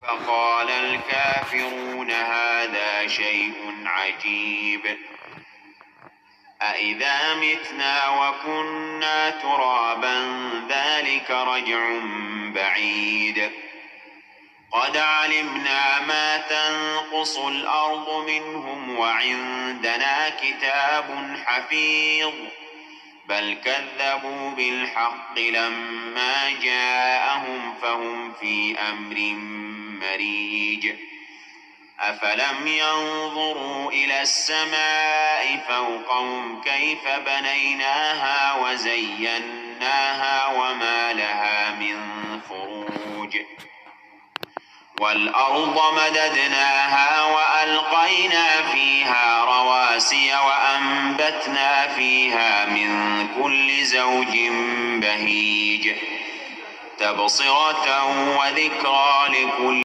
فقال الكافرون هذا شيء عجيب أإذا متنا وكنا ترابا ذلك رجع بعيد قد علمنا ما تنقص الأرض منهم وعندنا كتاب حفيظ بل كذبوا بالحق لما جاءهم فهم في أمر مريج أفلم ينظروا إلى السماء فوقهم كيف بنيناها وزيناها وما لها من فروج والأرض مددناها وألقينا فيها رواسي وأنبتنا فيها من كل زوج بهيج تبصرة وذكرى لكل